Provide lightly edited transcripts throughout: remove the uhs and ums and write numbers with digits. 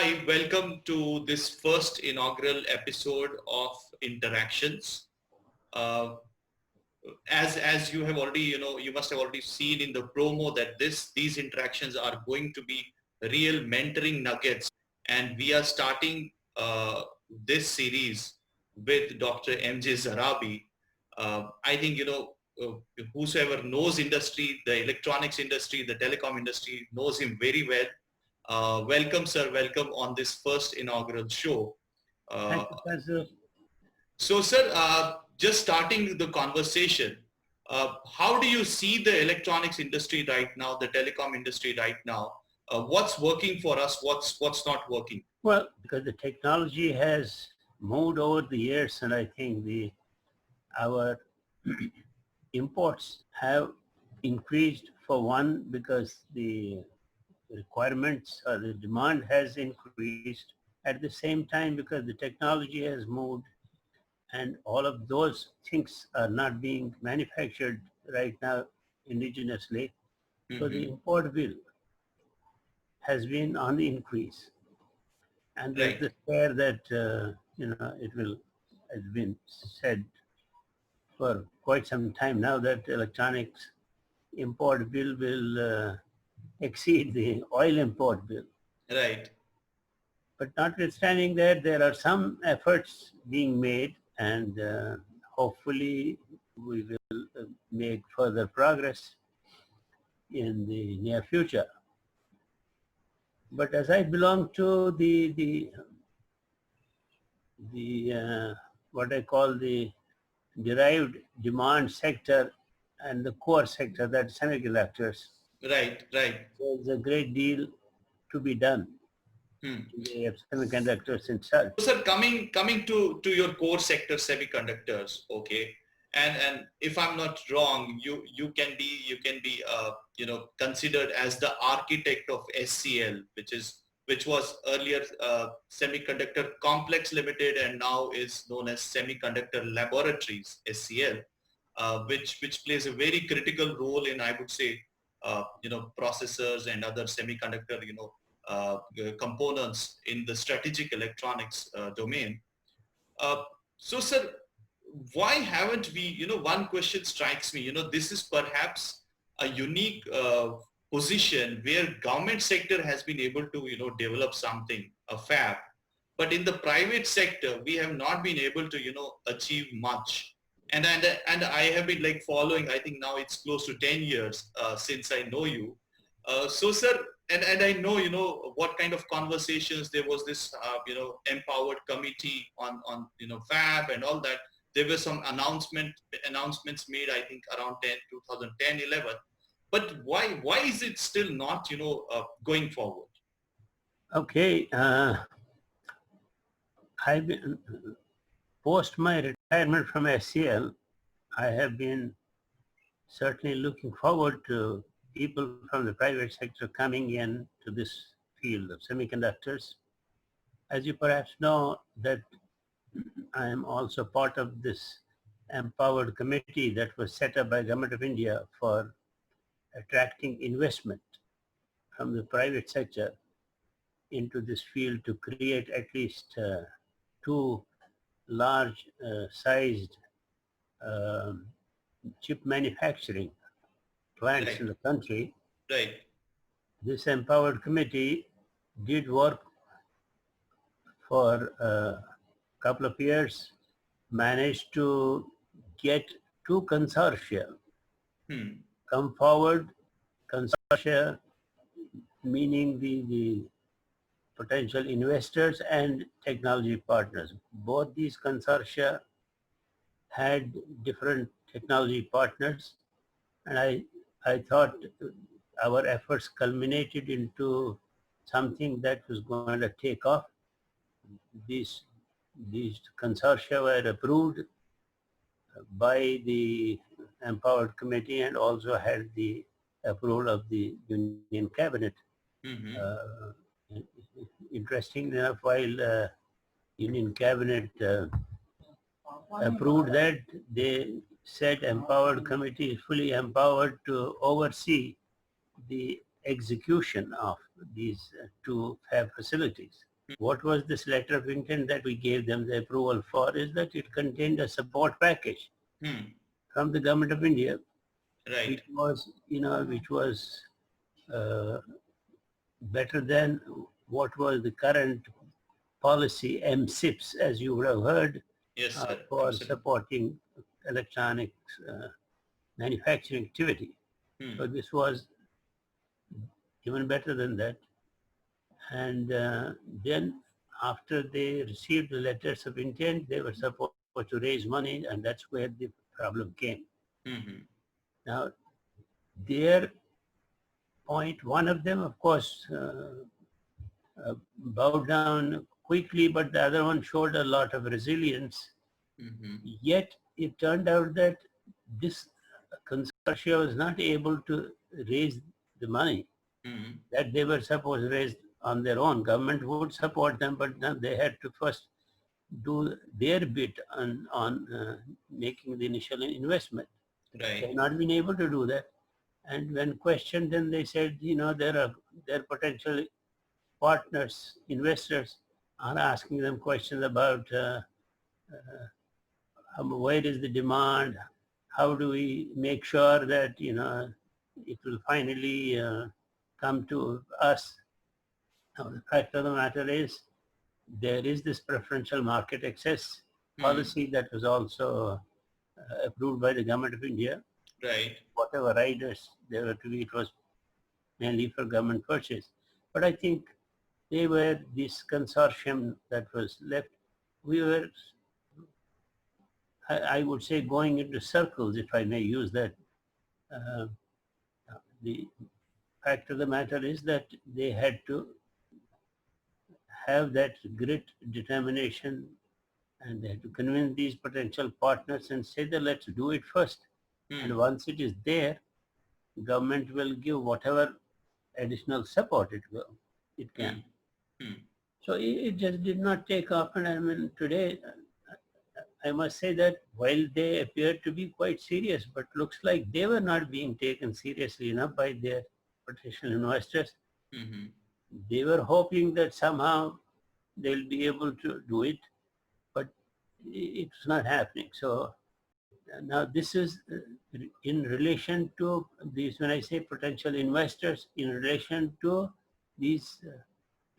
Hi, welcome to this first inaugural episode of Interactions. Uh, as you have already, you must have already seen in the promo that these interactions are going to be real mentoring nuggets, and we are starting this series with Dr. M J Zarabi. I think whosoever knows industry, the electronics industry, the telecom industry knows him very well. Welcome, sir. Welcome on this first inaugural show. Uh, Thank you, Faisal. so, sir, just starting the conversation, how do you see the electronics industry right now, the telecom industry right now? What's working for us? What's not working? Well, because the technology has moved over the years, and I think our imports have increased for one because the requirements or the demand has increased. At the same time, because the technology has moved, and all of those things are not being manufactured right now indigenously. So the Hmm. import bill has been on the increase. And there's Right. this fear that, it will, has been said for quite some time now that electronics import bill will exceed the oil import bill. Right. But notwithstanding that, there are some efforts being made, and hopefully we will make further progress in the near future. But as I belong to the what I call the derived demand sector and the core sector, that semiconductors, Right. Right. there's a great deal to be done Hmm. in the semiconductors itself. So, sir, coming to your core sector, semiconductors, okay, and if I'm not wrong, you can be considered as the architect of SCL, which was earlier Semiconductor Complex Limited and now is known as Semiconductor Laboratories SCL, which plays a very critical role in, I would say, processors and other semiconductor components in the strategic electronics domain. Uh, so, sir, why haven't we, one question strikes me, this is perhaps a unique position where government sector has been able to, develop something, a fab, but in the private sector, we have not been able to, achieve much. And I have been like following, I think now it's close to 10 years since I know you. So, sir, and I know, what kind of conversations there was this, empowered committee on, Fab and all that. There were some announcements made, I think around 2010, 11. But why is it still not, going forward? Okay, I've been, post my retirement from SCL, I have been certainly looking forward to people from the private sector coming in to this field of semiconductors. As you perhaps know, that I am also part of this empowered committee that was set up by Government of India for attracting investment from the private sector into this field to create at least two large sized um, chip manufacturing plants in Right, the country. right, This empowered committee did work for a couple of years, managed to get two consortia hmm, come forward. Consortia meaning the potential investors and technology partners. Both these consortia had different technology partners, and I thought our efforts culminated into something that was going to take off. These, these consortia were approved by the empowered committee and also had the approval of the Union Cabinet. hmm, Uh, Interesting enough, while Union Cabinet approved that, they said empowered committee is fully empowered to oversee the execution of these two fab facilities. What was this letter of intent that we gave them the approval for is that it contained a support package Hmm. from the government of India, Right. which was uh, better than what was the current policy, MSIPs, as you would have heard, Yes, sir. for Absolutely. supporting electronics manufacturing activity. So Hmm. this was even better than that. And then after they received the letters of intent, they were supposed to raise money, and that's where the problem came. Hmm. Now, their point, one of them, of course, bowed down quickly, but the other one showed a lot of resilience. Hmm. Yet it turned out that this consortia was not able to raise the money Hmm. that they were supposed to raise on their own. Government would support them, but then they had to first do their bit on making the initial investment. They Right. have not been able to do that. And when questioned, then they said, their potential partners, investors, are asking them questions about where is the demand, how do we make sure that it will finally come to us. Now, the fact of the matter is, there is this preferential market access Hmm. policy that was also approved by the government of India. Right. Whatever riders there were to be, it was mainly for government purchase. But I think they were this consortium that was left. We were, I would say, going into circles, if I may use that. Uh, the fact of the matter is that they had to have that grit, determination, and they had to convince these potential partners and say that let's do it first. And Hmm. once it is there, government will give whatever additional support it can. Hmm. Hmm. So it just did not take off. And I mean, today, I must say that while they appeared to be quite serious, but looks like they were not being taken seriously enough by their potential investors. Hmm. They were hoping that somehow they'll be able to do it, but it's not happening. So now this is in relation to these, when I say potential investors, in relation to these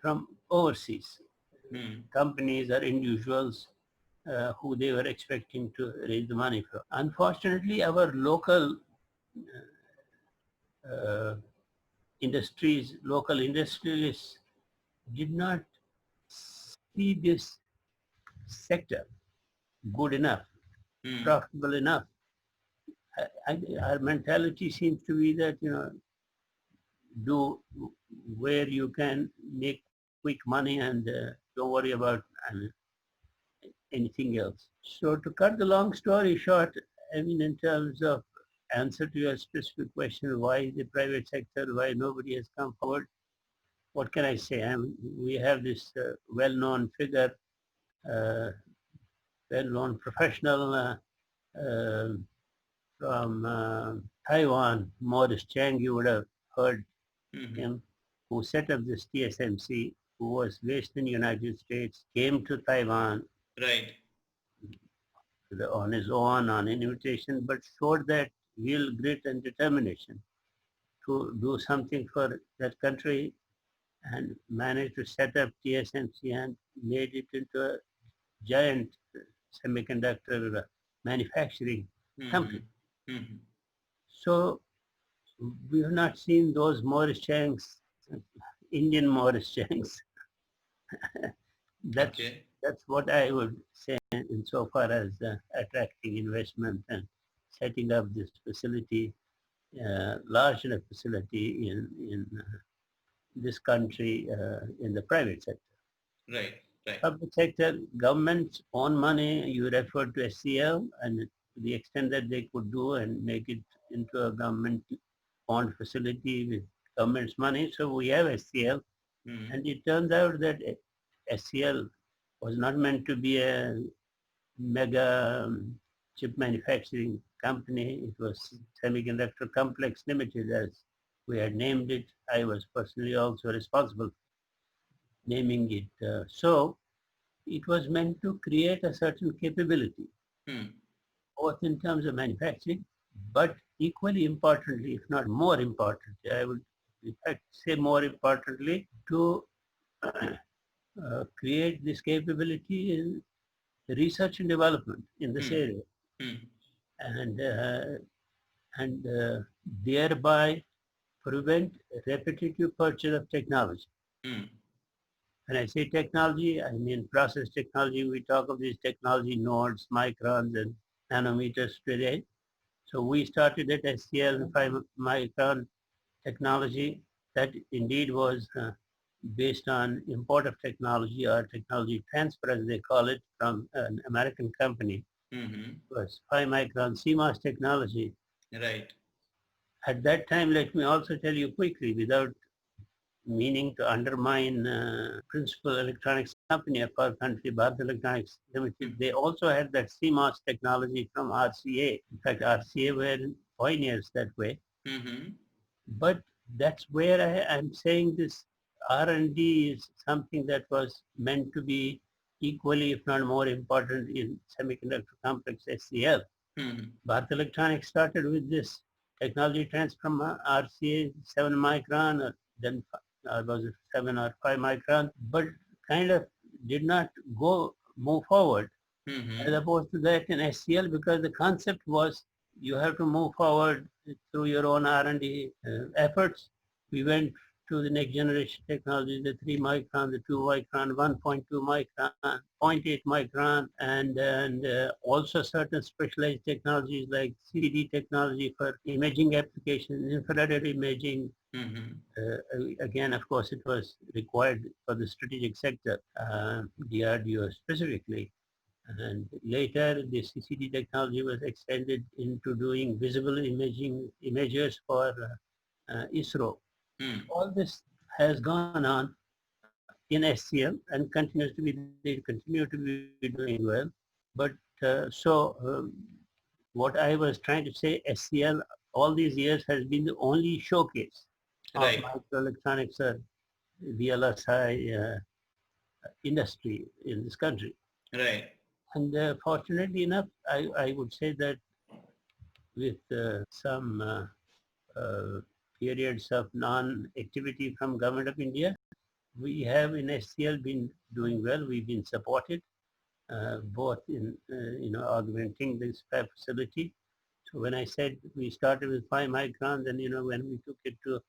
from overseas Hmm. companies or individuals who they were expecting to raise the money from. Unfortunately, our local uh, industries, local industrialists did not see this sector good enough, Hmm. profitable enough. Our mentality seems to be that, do where you can make quick money and don't worry about anything else. So to cut the long story short, I mean, in terms of answer to your specific question, why the private sector, why nobody has come forward, what can I say? We have this well-known figure, uh, well-known professional uh, from Taiwan, Morris Chang, you would have heard Hmm. him, who set up this TSMC, who was based in the United States, came to Taiwan Right. on his own, on invitation, but showed that real grit and determination to do something for that country and managed to set up TSMC and made it into a giant semiconductor manufacturing Hmm. company. Hmm. So we have not seen those Morris Changs, Indian Morris Changs. that's Okay. that's what I would say insofar as attracting investment and setting up this facility, large enough facility in this country in the private sector. Right. Right. Public sector, government's own money, you referred to SCL, and to the extent that they could do and make it into a government-owned facility with government's money. So we have SCL, Hmm. and it turns out that SCL was not meant to be a mega chip manufacturing company. It was Semiconductor Complex Limited, as we had named it. I was personally also responsible. naming it. So it was meant to create a certain capability, Hmm. both in terms of manufacturing, but equally importantly, if not more importantly, I would in fact say more importantly, to create this capability in research and development in this Hmm. area, Hmm. and uh, and thereby prevent repetitive purchase of technology. Hmm. When I say technology, I mean process technology. We talk of these technology nodes, microns, and nanometers today. So we started at SCL 5 micron technology that indeed was based on import of technology or technology transfer, as they call it, from an American company. Hmm. It was 5 micron CMOS technology. Right. At that time, let me also tell you quickly, without meaning to undermine principal electronics company of our country, Bharat Electronics Limited, Hmm. they also had that CMOS technology from RCA. In fact, RCA were pioneers that way. Hmm. But that's where I'm saying this R&D is something that was meant to be equally, if not more important in semiconductor complex SCL. Hmm. Bharat Electronics started with this technology transfer from RCA 7 micron, or then was it 7 or 5 micron, but kind of did not move forward. As Hmm. opposed to that in SCL, because the concept was you have to move forward through your own R&D efforts. We went to the next generation technology, the 3 micron, the 2 micron, 1.2 micron, zero point 0.8 micron, and also certain specialized technologies like CCD technology for imaging applications, infrared imaging. Hmm. Again, of course, it was required for the strategic sector, DRDO specifically. And later, the CCD technology was extended into doing visible imaging images for ISRO. Hmm. All this has gone on in SCL and continues to be, they continue to be doing well. But what I was trying to say, SCL all these years has been the only showcase of Right. microelectronics or VLSI industry in this country. Right. And fortunately enough, I would say that with some periods of non-activity from Government of India, we have in SCL been doing well. We've been supported both in augmenting this fab facility. So when I said we started with 5 microns, and when we took it to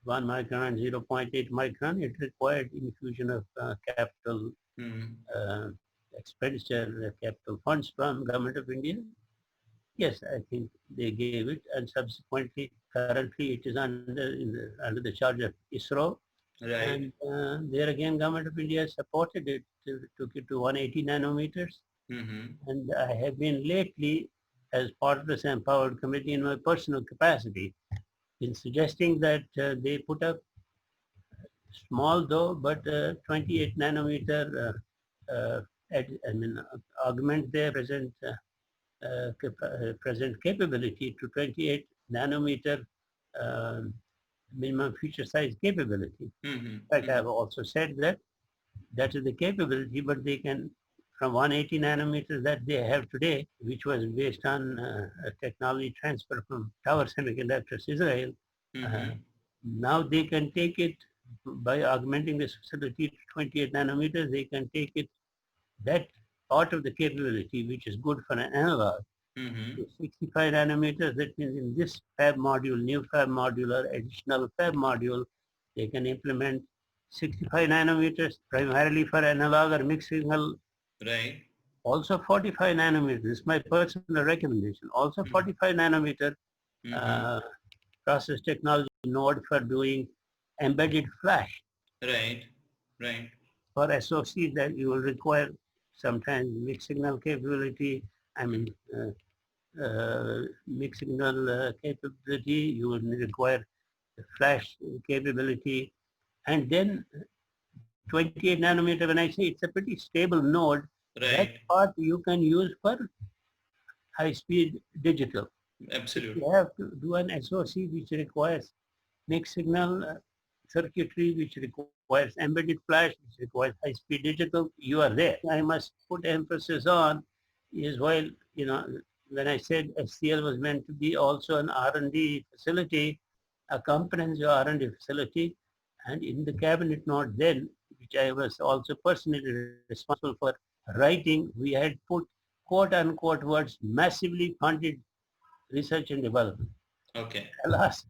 1 micron and zero point 0.8 micron, it required infusion of capital Hmm. uh, expenditure, capital funds from Government of India. Yes, I think they gave it, and subsequently, currently it is under the charge of ISRO, Right. and there again, Government of India supported it, took it to 180 nanometers, Hmm. and I have been lately, as part of this empowered committee in my personal capacity, in suggesting that they put up small though, but 28 nanometer I mean, augment their present capability to 28 nanometer uh, minimum feature size capability. Hmm. In fact, I Hmm. have also said that that is the capability, but they can, from 180 nanometers that they have today, which was based on a technology transfer from Tower Semiconductors, Israel, uh, Hmm. now they can take it by augmenting this facility to 28 nanometers, they can take it, that part of the capability, which is good for an analog, Hmm. 65 nanometers. That means in this fab module, new fab module or additional fab module, they can implement 65 nanometers primarily for analog or mixed signal. Right. Also 45 nanometers. This is my personal recommendation. Also Hmm. 45 nanometer Hmm. uh, process technology node for doing embedded flash Right. Right. for SOC that you will require sometimes mixed signal capability. I Hmm. mean, mixed signal capability, you will require flash capability. And then 28 nanometer, when I say it's a pretty stable node, that Right. part you can use for high speed digital. If you Absolutely. have to do an SOC which requires mixed signal, circuitry which requires embedded flash, which requires high-speed digital, you are there. I must put emphasis on is while, when I said SCL was meant to be also an R&D facility, a comprehensive R&D facility, and in the cabinet note then, which I was also personally responsible for writing, we had put quote unquote words massively funded research and development. Okay. Alas,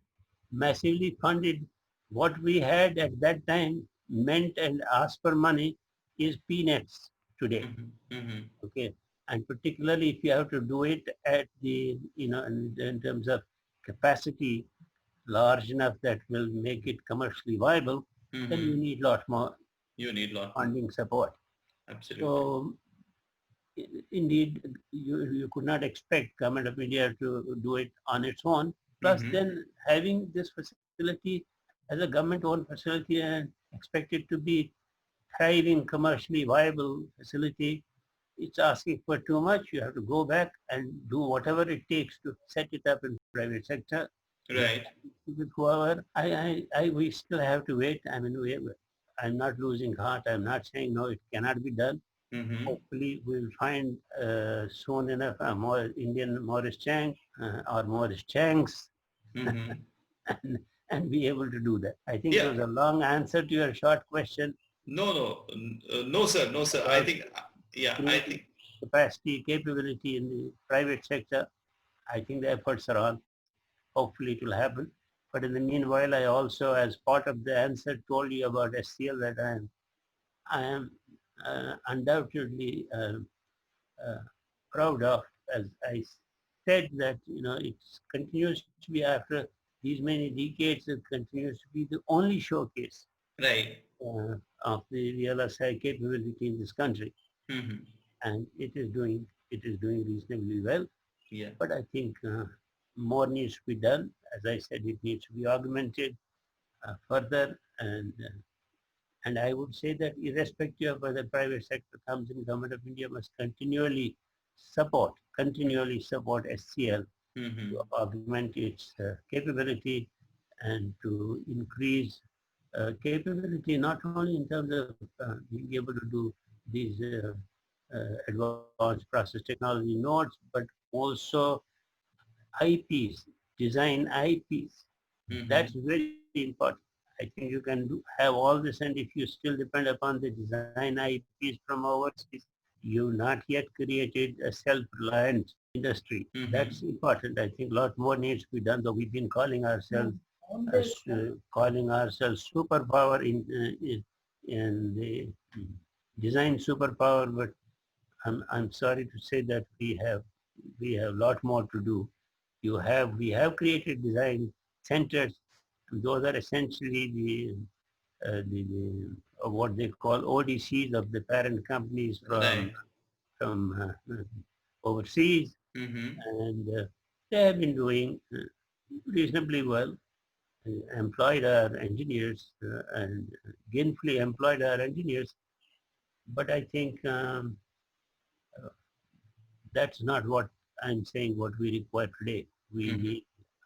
massively funded. What we had at that time meant and asked for money is peanuts today. Mm-hmm. Mm-hmm. Okay. And particularly if you have to do it at the, in terms of capacity large enough that will make it commercially viable, then you Mm-hmm. need a lot more You need a lot more. funding support. Absolutely. So indeed, you could not expect government of India to do it on its own. Plus Mm-hmm. then having this facility as a government-owned facility and expect it to be thriving, commercially viable facility, it's asking for too much. You have to go back and do whatever it takes to set it up in private sector Right. with whoever. We still have to wait. I mean, I'm not losing heart. I'm not saying no, it cannot be done. Mm-hmm. Hopefully we'll find soon enough a more Indian Morris Chang or Morris Changs Mm-hmm. and, and be able to do that. I think it Yeah. was a long answer to your short question No, no, no, sir. No, sir. I about think, yeah, I creating think, capacity, capability in the private sector. I think the efforts are on. Hopefully it will happen. But in the meanwhile, I also, as part of the answer, told you about SCL that I am undoubtedly uh, proud of, as I said that it continues to be after these many decades, it continues to be the only showcase right. of the VLSI capability in this country, Mm-hmm. and it is doing reasonably well. Yeah. But I think more needs to be done. As I said, it needs to be augmented further, and I would say that irrespective of whether private sector comes in, Government of India must continually support SCL Mm-hmm. to augment its capability and to increase capability not only in terms of being able to do these advanced process technology nodes, but also IPs, design IPs. Mm-hmm. That's very important. I think you can have all this, and if you still depend upon the design IPs from overseas, you've not yet created a self-reliant industry. Mm-hmm. That's important. I think a lot more needs to be done, though we've been calling ourselves superpower in the design superpower, but I'm sorry to say that we have a lot more to do. We have created design centers. Those are essentially the what they call ODCs of the parent companies from Right. from overseas, Mm-hmm. and they have been doing reasonably well. Employed our engineers and gainfully employed our engineers, but I think that's not what I'm saying. What we require today, we Mm-hmm. need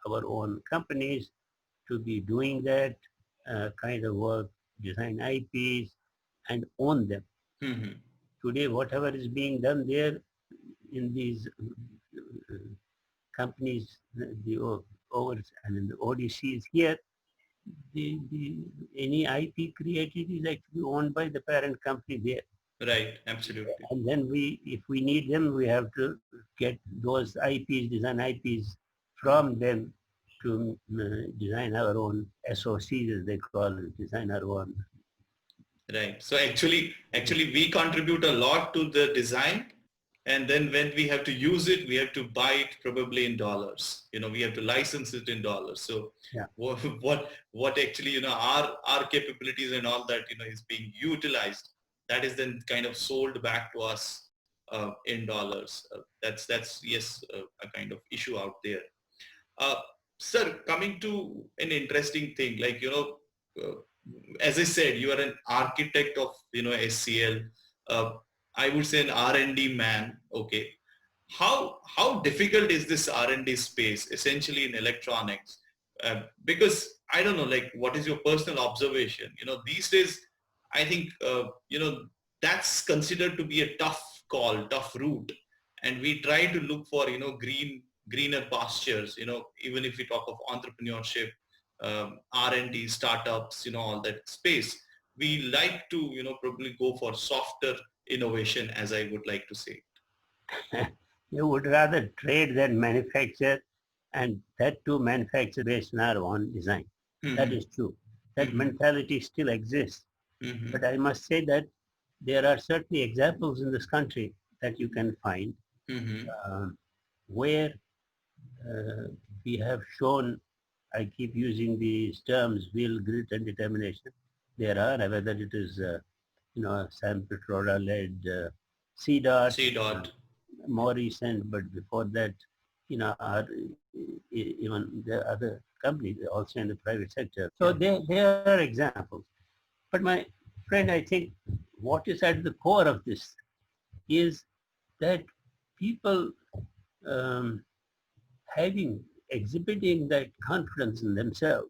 our own companies to be doing that kind of work, design IPs, and own them. Mm-hmm. Today, whatever is being done there in these companies, the overs and in the ODCs here, the any IP created is actually owned by the parent company there. Right. Absolutely. And then if we need them, we have to get those IPs, design IPs from them to design our own SOCs, as they call it, design our own. Right. So actually, we contribute a lot to the design, and then when we have to use it, we have to buy it probably in dollars. We have to license it in dollars. So Yeah. what actually our capabilities and all that is being utilized. That is then kind of sold back to us in dollars. That's yes a kind of issue out there. Uh, Sir, coming to an interesting thing, like, uh, as I said, you are an architect of, SCL. Uh, I would say an R&D man. Okay. How difficult is this R&D space essentially in electronics? Because I don't know, like, what is your personal observation? These days, I think, that's considered to be a tough call, tough route. And we try to look for, greener pastures, even if we talk of entrepreneurship, R&D, startups, all that space. We like to, probably go for softer innovation, as I would like to say. You would rather trade than manufacture, and that too manufacture based on our own design. That Mm-hmm. is true. That Mm-hmm. mentality still exists. Mm-hmm. But I must say that there are certainly examples in this country that you can find Mm-hmm. um, where uh, we have shown, I keep using these terms, will, grit, and determination. There are, whether it is, Sam Petroda-led CDOT, C dot. more recent, but before that, are even the other companies also in the private sector. So Yeah. there are examples. But my friend, I think what is at the core of this is that people um, exhibiting that confidence in themselves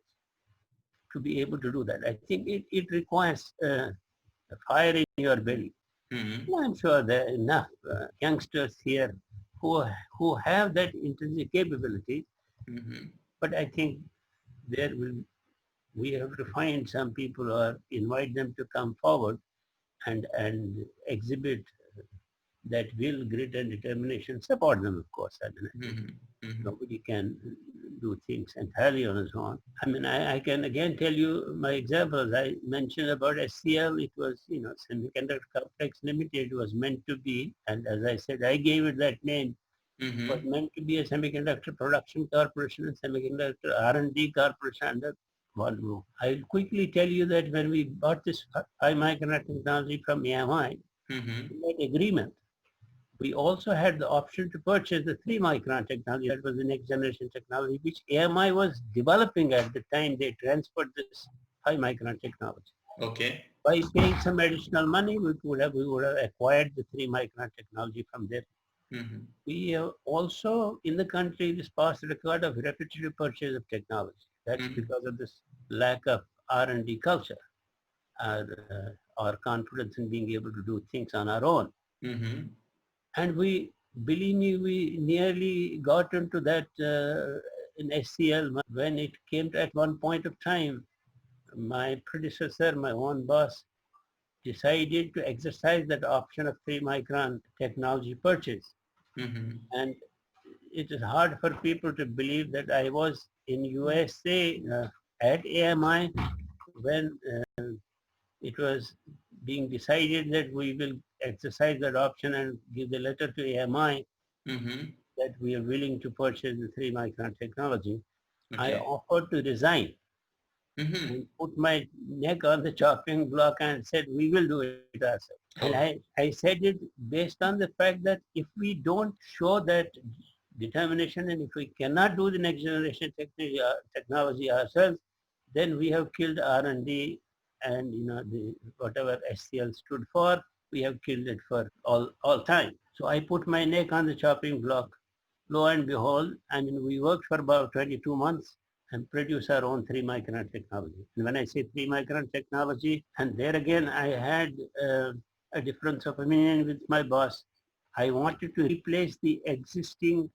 to be able to do that. I think it requires a fire in your belly. Mm-hmm. And I'm sure there are enough youngsters here who have that intrinsic capability, Mm-hmm. but I think there will we have to find some people or invite them to come forward and exhibit that will, grit, and determination. Support them, of course. I mean, Mm-hmm. Mm-hmm. nobody can do things entirely on his own. I mean, I can again tell you my examples. I mentioned about SCL. It was, Semiconductor Complex Limited was meant to be, and as I said, I gave it that name, was Mm-hmm. meant to be a semiconductor production corporation and semiconductor R&D corporation under one roof. I'll quickly tell you that when we bought this 5 micron technology from AMI, Mm-hmm. we made agreement. We also had the option to purchase the 3 micron technology. That was the next generation technology, which AMI was developing at the time they transferred this 5 micron technology. Okay. By paying some additional money, we would have acquired the 3 micron technology from there. Mm-hmm. We have also in the country this past record of repetitive purchase of technology. That's Mm-hmm. because of this lack of R&D culture, our confidence in being able to do things on our own. Mm-hmm. And we, believe me, we nearly got into that in SCL when it came to, at one point of time, my predecessor, my own boss, decided to exercise that option of 3 micron technology purchase. Mm-hmm. And it is hard for people to believe that I was in USA at AMI when it was being decided that we will exercise that option and give the letter to AMI Mm-hmm. that we are willing to purchase the 3 micron technology. I Okay. offered to resign Mm-hmm. and put my neck on the chopping block and said, we will do it ourselves. And Oh. I said it based on the fact that if we don't show that determination and if we cannot do the next generation technology ourselves, then we have killed R&D and the whatever SCL stood for, we have killed it for all time. So I put my neck on the chopping block. Lo and behold, I mean, we worked for about 22 months and produce our own 3 micron technology. And when I say 3 micron technology, and there again, I had a difference of opinion with my boss. I wanted to replace the existing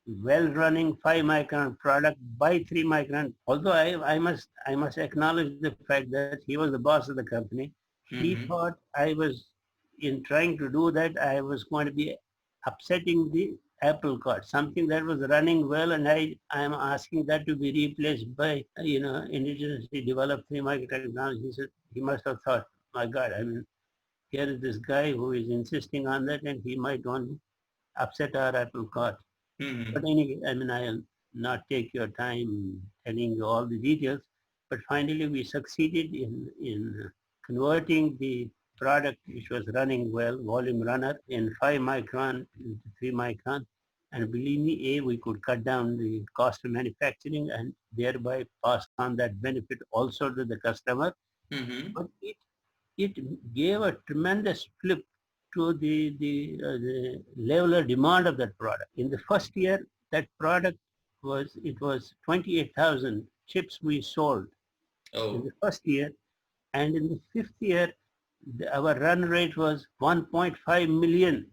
well-running 5 micron product by 3 micron. Although I must acknowledge the fact that he was the boss of the company. He Mm-hmm. thought I was, in trying to do that, I was going to be upsetting the apple cart, something that was running well, and I am asking that to be replaced by indigenously developed 3 micron technology. He must have thought, my God, I mean, here is this guy who is insisting on that, and he might want to upset our apple cart. Mm-hmm. But anyway, I mean, I'll not take your time telling you all the details, but finally we succeeded in converting the product which was running well, volume runner, in 5 micron into 3 micron. And believe me, we could cut down the cost of manufacturing and thereby pass on that benefit also to the customer. Mm-hmm. But it gave a tremendous flip to the level of demand of that product. In the first year, that product was 28,000 chips we sold in Oh, the first year, and in the fifth year, our run rate was 1.5 million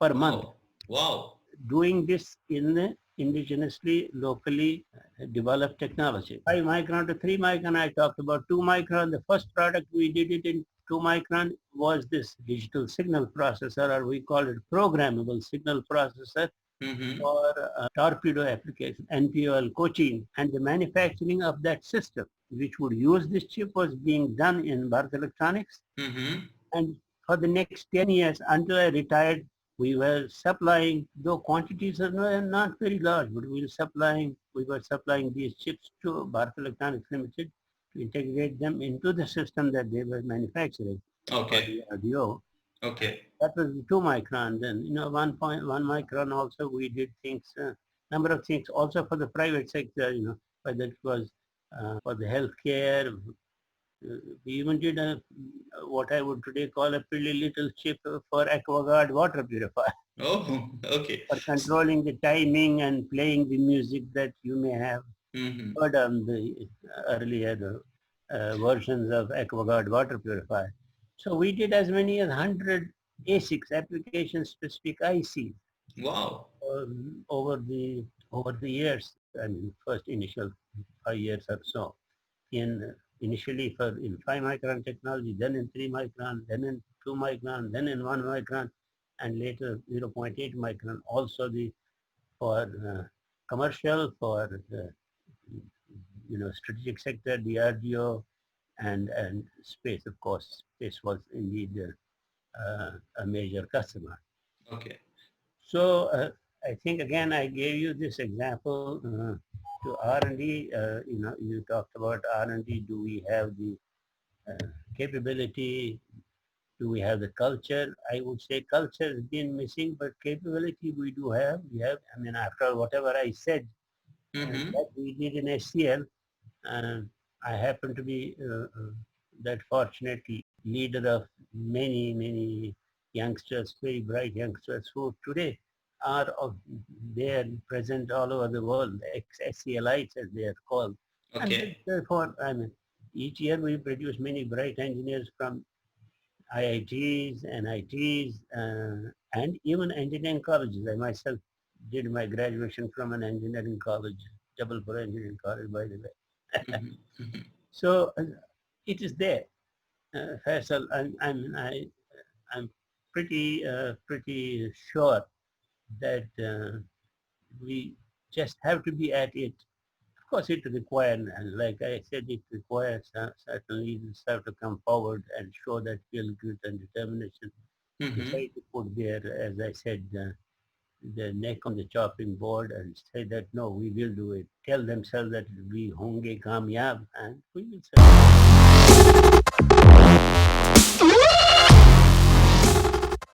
per month. wow, wow. Doing this in the indigenously, locally developed technology. 5 micron to 3 micron, I talked about 2 micron. The first product we did it in 2 micron was this digital signal processor, or we call it programmable signal processor Mm-hmm. for torpedo application, NPOL coaching, and the manufacturing of that system, which would use this chip, was being done in Bharat Electronics. Mm-hmm. And for the next 10 years, until I retired, we were supplying, though quantities are not very large, but we were supplying these chips to Bharat Electronics Limited to integrate them into the system that they were manufacturing for Okay. the RDO. Okay. That was 2 micron. Then, 1.1 micron also we did things, number of things also for the private sector, whether it was for the healthcare. We even did what I would today call a pretty little chip for AquaGuard water purifier Oh, okay. for controlling the timing and playing the music that you may have Mm-hmm. heard on the earlier versions of AquaGuard water purifier. So we did as many as 100 ASICs, application-specific ICs, Wow. over the years. I mean, first initial 5 years or so. Initially in 5 micron technology, then in 3 micron, then in 2 micron, then in 1 micron, and later 0.8 micron. Also for commercial, for the strategic sector, DRDO, and space, of course. Space was indeed a major customer. Okay. So I think again I gave you this example to R&D. You talked about R&D. Do we have the capability? Do we have the culture? I would say culture has been missing, but capability we do have. We have. I mean, after whatever I said Mm-hmm. that we did in SCL, uh, I happen to be that fortunate leader of many youngsters, very bright youngsters who today are they present all over the world, ex-SCLites as they are called. And Okay. therefore, I mean, each year we produce many bright engineers from IITs, NITs, and even engineering colleges. I myself did my graduation from an engineering college, Jabalpur Engineering College, by the way. Mm-hmm. Mm-hmm. So it is there. Faisal, I'm pretty sure that we just have to be at it. Of course, it requires, and like I said, it requires certain leaders have to come forward and show that real grit and determination, Mm-hmm. decide to put their, as I said, the neck on the chopping board and say that no, we will do it. Tell themselves that we honge kamyab and we will succeed.